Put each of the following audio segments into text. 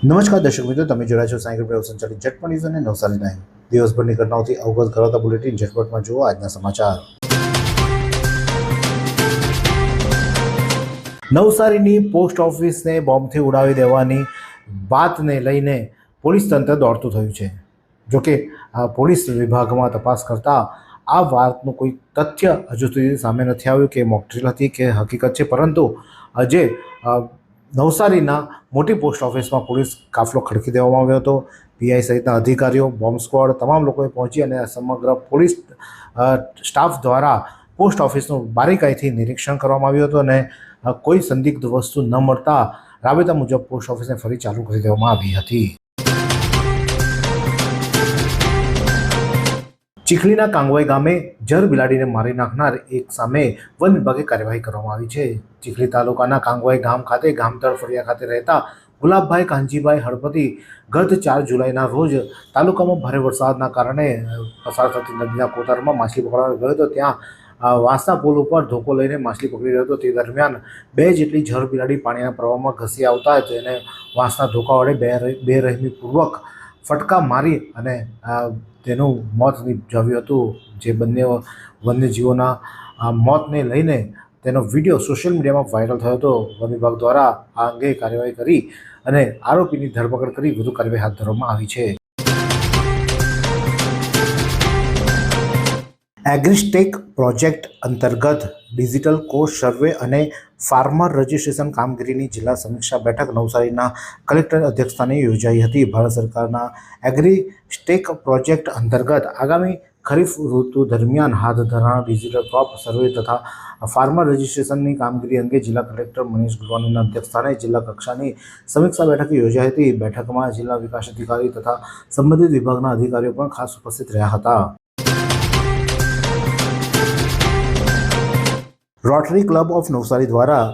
નમસ્કાર દર્શક મિત્રો, તમે જોડાયા છો સાયકલ પ્રેસ સંચાલિત ઝટપટ ન્યૂઝ અને નવસારી ટાઈમ. દિવસભરની ઘટનાઓથી અવગત કરાવતા બુલેટિન ઝટપટમાં જુઓ આજના સમાચાર. નવસારીની પોસ્ટ ઓફિસને બોમ્બથી ઉડાવી દેવાની વાતને લઈને પોલીસ તંત્ર દોડતું થયું છે. જોકે પોલીસ વિભાગમાં તપાસ કરતા આ વાતનું કોઈ તથ્ય હજુ સુધી સામે નથી આવ્યું કે મોકડ્રીલ હતી કે હકીકત છે, પરંતુ આજે નવસારીના મોટી પોસ્ટ ઓફિસમાં પોલીસ કાફલો ખડકી દેવામાં આવ્યો હતો. પીઆઈ સહિતના અધિકારીઓ, બોમ્બ સ્ક્વોડ, તમામ લોકોએ પહોંચી અને સમગ્ર પોલીસ સ્ટાફ દ્વારા પોસ્ટ ઓફિસનું બારીકાઈથી નિરીક્ષણ કરવામાં આવ્યું હતું અને કોઈ સંદિગ્ધ વસ્તુ ન મળતા રાબેતા મુજબ પોસ્ટ ઓફિસને ફરી ચાલુ કરી દેવામાં આવી હતી. ચીખલીના કાંગવાઈ ગામે જર બિલાડીને મારી નાખનાર એક સામે વન વિભાગે કાર્યવાહી કરવામાં આવી છે. ચીખલી તાલુકાના કાંગવાઈ ગામ ખાતે ગામતળ ફળિયા ખાતે રહેતા ગુલાબભાઈ કાનજીભાઈ હળપતિ ગત 4 જુલાઈના રોજ તાલુકામાં ભારે વરસાદના કારણે પસાર થતી નદીના કોતરમાં માછલી પકડવા ગયો હતો. ત્યાં વાંસના પુલ ઉપર ધોકો લઈને માછલી પકડી રહ્યો હતો. તે દરમિયાન 2 જેટલી જર બિલાડી પાણીના પ્રવાહમાં ઘસી આવતા તેને વાંસના ધોકા વડે બેરહેમીપૂર્વક ફટકા મારી અને તેનું મોત નિપજાવ્યું હતું. જે બંને વન્યજીવોના મોતને લઈને તેનો વિડીયો સોશિયલ મીડિયામાં વાયરલ થયો હતો. વન વિભાગ દ્વારા આ અંગે કાર્યવાહી કરી અને આરોપીની ધરપકડ કરી વધુ કાર્યવાહી હાથ ધરવામાં આવી છે. એગ્રીસ્ટેક પ્રોજેક્ટ અંતર્ગત ડિજિટલ કોષ સર્વે અને ફાર્મર રજિસ્ટ્રેશન કામગીરીની જિલ્લા સમીક્ષા બેઠક નવસારીના કલેક્ટર અધ્યક્ષસ્થાને યોજાઈ હતી. ભારત સરકારના એગ્રીસ્ટેક પ્રોજેક્ટ અંતર્ગત આગામી ખરીફ ઋતુ દરમિયાન હાથ ધરાનાર ડિજિટલ ક્રોપ સર્વે તથા ફાર્મર રજિસ્ટ્રેશનની કામગીરી અંગે જિલ્લા કલેક્ટર મનીષ ગુરવાનીના અધ્યક્ષસ્થાને જિલ્લા કક્ષાની સમીક્ષા બેઠક યોજાઈ હતી. બેઠકમાં જિલ્લા વિકાસ અધિકારી તથા સંબંધિત વિભાગના અધિકારીઓ પણ ખાસ ઉપસ્થિત રહ્યા હતા. રોટરી ક્લબ ઓફ નવસારી દ્વારા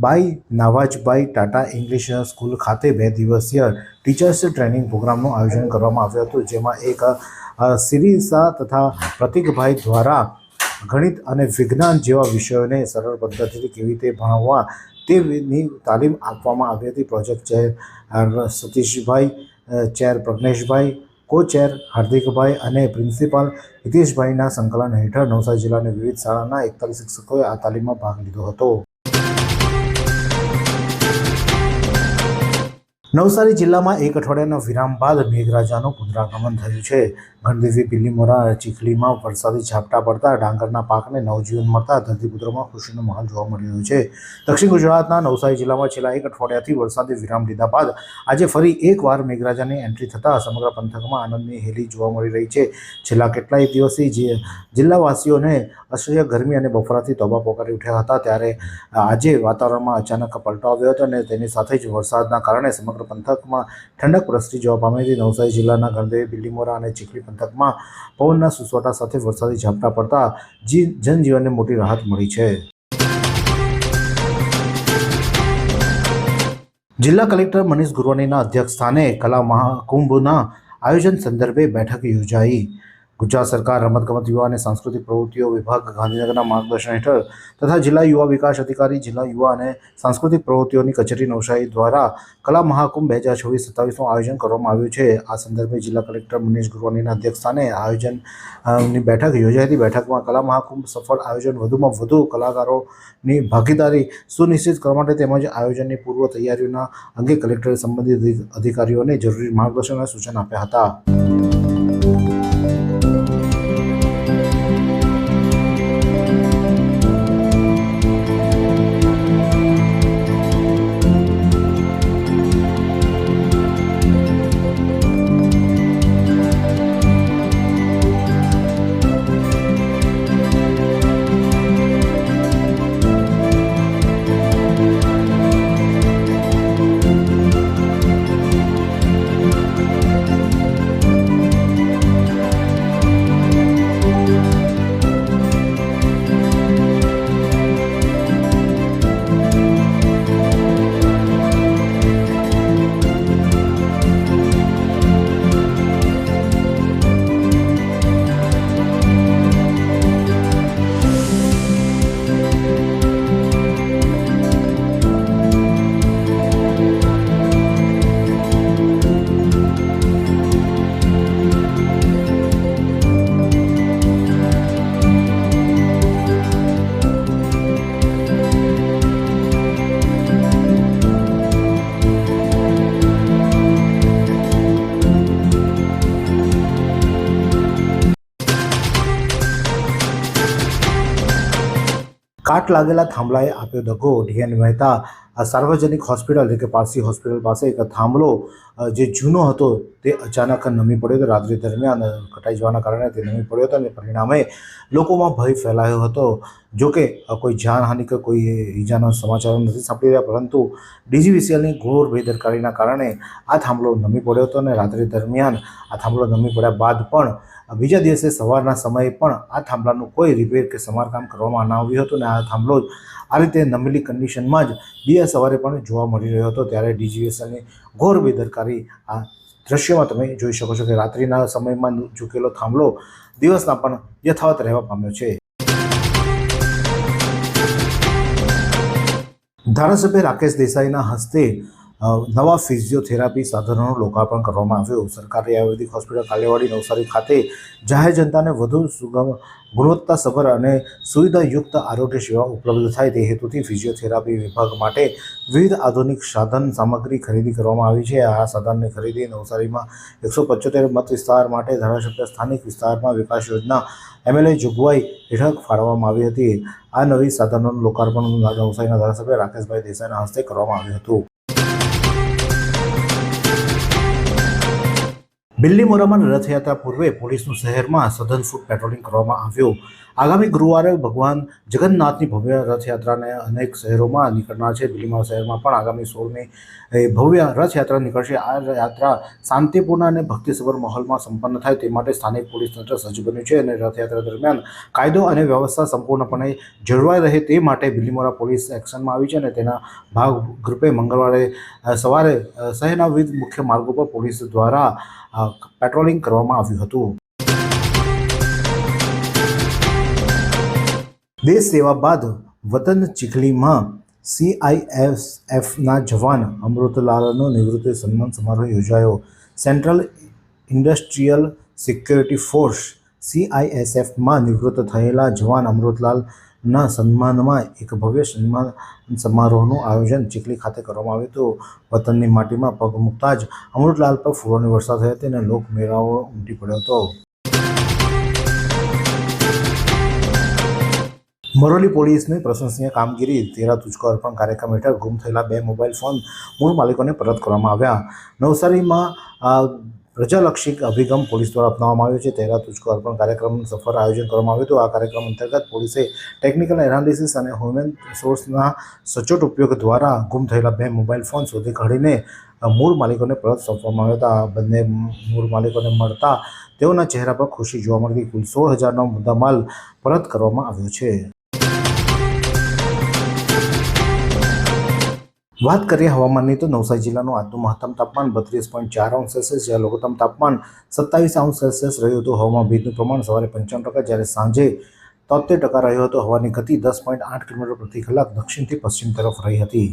ભાઈ નાવાજભાઈ ટાટા ઇંગ્લિશ સ્કૂલ ખાતે 2 દિવસીય ટીચર્સ ટ્રેનિંગ પ્રોગ્રામનું આયોજન કરવામાં આવ્યું હતું. જેમાં એક સિરીસા તથા પ્રતિકભાઈ દ્વારા ગણિત અને વિજ્ઞાન જેવા વિષયોને સરળ પદ્ધતિથી કેવી રીતે ભણાવવા તેની તાલીમ આપવામાં આવી હતી. Project chair Satishbhai, chair Pragneshbhai, કો ચેર હાર્દિકભાઈ અને પ્રિન્સિપાલ હિતેશભાઈના સંકલન હેઠળ નવસારી જિલ્લાની વિવિધ શાળાના 41 શિક્ષકોએ આ તાલીમમાં ભાગ લીધો હતો. નવસારી જિલ્લામાં 1 અઠવાડિયાના વિરામ બાદ મેઘરાજાનું પુનરાગમન થયું છે. ગણદેવી, બિલીમોરા, ચીખલીમાં વરસાદી ઝાપટા પડતા ડાંગરના પાકને નવજીવન મળતા ધરતીપુત્રોમાં ખુશીનો માહોલ જોવા મળી રહ્યો છે. દક્ષિણ ગુજરાતના નવસારી જિલ્લામાં છેલ્લા 1 અઠવાડિયાથી વરસાદી વિરામ લીધા બાદ આજે ફરી એકવાર મેઘરાજાની એન્ટ્રી થતાં સમગ્ર પંથકમાં આનંદની હેલી જોવા મળી રહી છે. છેલ્લા કેટલાય દિવસથી જિલ્લાવાસીઓને અસહ્ય ગરમી અને બફારાથી તોબા પોકારી ઉઠ્યા હતા. ત્યારે આજે વાતાવરણમાં અચાનક પલટો આવ્યો હતો અને તેની સાથે જ વરસાદના કારણે સમગ્ર પંથકમાં ઠંડક પ્રસરી જોવા પામી હતી. નવસારી જિલ્લાના ગણદેવી, બિલીમોરા અને ચીખલી પંથકમાં પવનના સુસવાટા સાથે વરસાદી ઝાપટા પડતા જનજીવનને મોટી રાહત મળી છે. જિલ્લા કલેક્ટર મનીષ ગુરવાનીના અધ્યક્ષસ્થાને કલા મહાકુંભના આયોજન સંદર્ભે બેઠક યોજાઈ. ગુજરાત સરકાર રમતગમત, યુવા અને સાંસ્કૃતિક પ્રવૃત્તિઓ વિભાગ ગાંધીનગરના માર્ગદર્શન હેઠળ તથા જિલ્લા યુવા વિકાસ અધિકારી, જિલ્લા યુવા અને સાંસ્કૃતિક પ્રવૃત્તિઓની કચેરી નવસારી દ્વારા કલા મહાકુંભ 2026-27નું આયોજન કરવામાં આવ્યું છે. આ સંદર્ભે જિલ્લા કલેક્ટર મનીષ ગુરવાનીના અધ્યક્ષસ્થાને આયોજનની બેઠક યોજાઈ હતી. બેઠકમાં કલા મહાકુંભ સફળ આયોજન, વધુમાં વધુ કલાકારોની ભાગીદારી સુનિશ્ચિત કરવા માટે તેમજ આયોજનની પૂર્વ તૈયારીઓના અંગે કલેક્ટરે સંબંધિત અધિકારીઓને જરૂરી માર્ગદર્શન અને સૂચન આપ્યા હતા. કાટ લાગેલા થાંભલાએ આપ્યો દગો. ડીએન મહેતા સાર્વજનિક હોસ્પિટલ એટલે કે પારસી હોસ્પિટલ પાસે એક થાંભલો જે જૂનો હતો તે અચાનક નમી પડ્યો હતો. રાત્રિ દરમિયાન કટાઈ જવાના કારણે તે નમી પડ્યો હતો અને પરિણામે લોકોમાં ભય ફેલાયો હતો. જોકે કોઈ જાનહાનિ કે કોઈ ઈજાના સમાચારો નથી સાંપડી રહ્યા, પરંતુ ડીજીવીસીએલની ઘોર બેદરકારીના કારણે આ થાંભલો નમી પડ્યો હતો અને રાત્રિ દરમિયાન આ થાંભલો નમી પડ્યા બાદ પણ બીજા દિવસે સવારના સમયે પણ આ થાંભલાનું કોઈ રિપેર કે સમારકામ કરવામાં ન આવ્યું હતું અને આ થાંભલો આ રીતે નમેલી કન્ડિશનમાં જ બીજા સવારે પણ જોવા મળી રહ્યો હતો. ત્યારે ડીજીવીસીએલની ઘોર બેદરકારી આ દ્રશ્યમાં તમે જોઈ શકો છો કે રાત્રિના સમયમાં ઝૂકેલો થાંભલો દિવસના પણ યથાવત રહેવા પામ્યો છે. ધારાસભ્ય રાકેશ દેસાઈના હસ્તે નવા ફિઝિયોથેરાપી સાધનોનું લોકાર્પણ કરવામાં આવ્યું. સરકારી આયુર્વેદિક હોસ્પિટલ કાલેવાડી નવસારી ખાતે જાહેર જનતાને વધુ સુગમ, ગુણવત્તાસભર અને સુવિધાયુક્ત આરોગ્ય સેવા ઉપલબ્ધ થાય તે હેતુથી ફિઝિયોથેરાપી વિભાગ માટે વિવિધ આધુનિક સાધન સામગ્રી ખરીદી કરવામાં આવી છે. આ સાધનની ખરીદી નવસારીમાં 175 મત વિસ્તાર માટે ધારાસભ્ય સ્થાનિક વિસ્તારમાં વિકાસ યોજના MLA જોગવાઈ હેઠળ ફાળવવામાં આવી હતી. આ નવી સાધનોનું લોકાર્પણ નવસારીના ધારાસભ્ય રાકેશભાઈ દેસાઈના હસ્તે કરવામાં આવ્યું હતું. બિલ્લીમોરામાં રથયાત્રા પૂર્વે પોલીસનું શહેરમાં સઘન ફૂટ પેટ્રોલિંગ કરવામાં આવ્યું. આગામી ગુરુવારે ભગવાન જગન્નાથની ભવ્ય રથયાત્રાને અનેક શહેરોમાં નીકળનાર છે. બિલ્લીમોરા શહેરમાં પણ આગામી 16મી ભવ્ય રથયાત્રા નીકળશે. આ યાત્રા શાંતિપૂર્ણ અને ભક્તિસભર માહોલમાં સંપન્ન થાય તે માટે સ્થાનિક પોલીસ તંત્ર સજ્જ બન્યું છે અને રથયાત્રા દરમિયાન કાયદો અને વ્યવસ્થા સંપૂર્ણપણે જળવાઈ રહે તે માટે બિલ્લીમોરા પોલીસ એક્શનમાં આવી છે અને તેના ભાગરૂપે મંગળવારે સવારે શહેરના વિવિધ મુખ્ય માર્ગો પર પોલીસ દ્વારા પેટ્રોલિંગ કરવામાં આવ્યું હતું. દેશ સેવા બાદ વતન ચીખલીમાં CISFના જવાન અમૃતલાલનો નિવૃત્તિ સન્માન સમારોહ યોજાયો. સેન્ટ્રલ ઇન્ડસ્ટ્રીયલ સિક્યોરિટી ફોર્સ CISFમાં નિવૃત્ત થયેલા જવાન અમૃતલાલના સન્માનમાં એક ભવ્ય સન્માન સમારોહનું આયોજન ચીખલી ખાતે કરવામાં આવ્યું હતું. વતનની માટીમાં પગ મૂકતા જ અમૃતલાલ પર ફૂલોની વર્ષા થઈ હતી અને લોકમેળાવો ઉમટી પડ્યો હતો. મોરલી પોલીસની પ્રશંસનીય કામગીરી. 13 તુજકો અર્પણ કાર્યક્રમ હેઠળ ગુમ થયેલા 2 મોબાઈલ ફોન મૂળ માલિકોને પરત કરવામાં આવ્યા. નવસારીમાં પ્રજાલક્ષી અભિગમ પોલીસ દ્વારા અપનાવવામાં આવ્યો છે. 13 તુજકો અર્પણ કાર્યક્રમનું સફળ આયોજન કરવામાં આવ્યું હતું. આ કાર્યક્રમ અંતર્ગત પોલીસે ટેકનિકલ એનાલિસિસ અને હ્યુમન રિસોર્સના સચોટ ઉપયોગ દ્વારા ગુમ થયેલા 2 મોબાઈલ ફોન શોધી કાઢીને મૂળ માલિકોને પરત સોંપવામાં આવ્યા હતા. બંને મૂળ માલિકોને મળતા તેઓના ચહેરા પર ખુશી જોવા મળતી. કુલ 16,000નો મુદ્દામાલ પરત કરવામાં આવ્યો છે. વાત કરીએ હવામાનની તો નવસારી જિલ્લાનું આજનું મહત્તમ તાપમાન 32.4 અંશ સેલ્સિયસ જ્યારે લઘુત્તમ તાપમાન 27 અંશ સેલ્સિયસ રહ્યું હતું. હવામાં ભેજનું પ્રમાણ સવારે 95% જ્યારે સાંજે 73% રહ્યું હતું. હવાની ગતિ 10.8 કિલોમીટર પ્રતિ કલાક દક્ષિણથી પશ્ચિમ તરફ રહી હતી.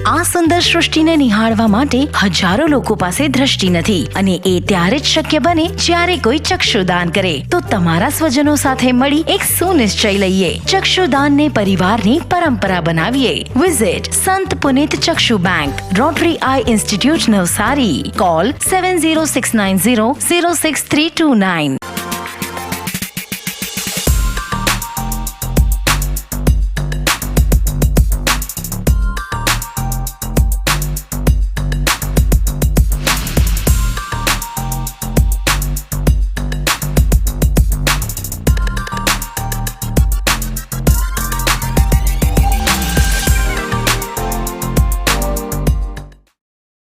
આ સુંદર સૃષ્ટિને નિહાળવા માટે હજારો લોકો પાસે દ્રષ્ટિ નથી અને એ ત્યારે જ શક્ય બને જ્યારે કોઈ ચક્ષુદાન કરે. તો તમારા સ્વજનો સાથે મળી એક સુનિશ્ચય લઈએ. ચક્ષુદાનને પરિવારની પરંપરા બનાવીએ. Visit Sant Punit Chakshu bank, Rotary eye institute Navsari. Call 7069006329.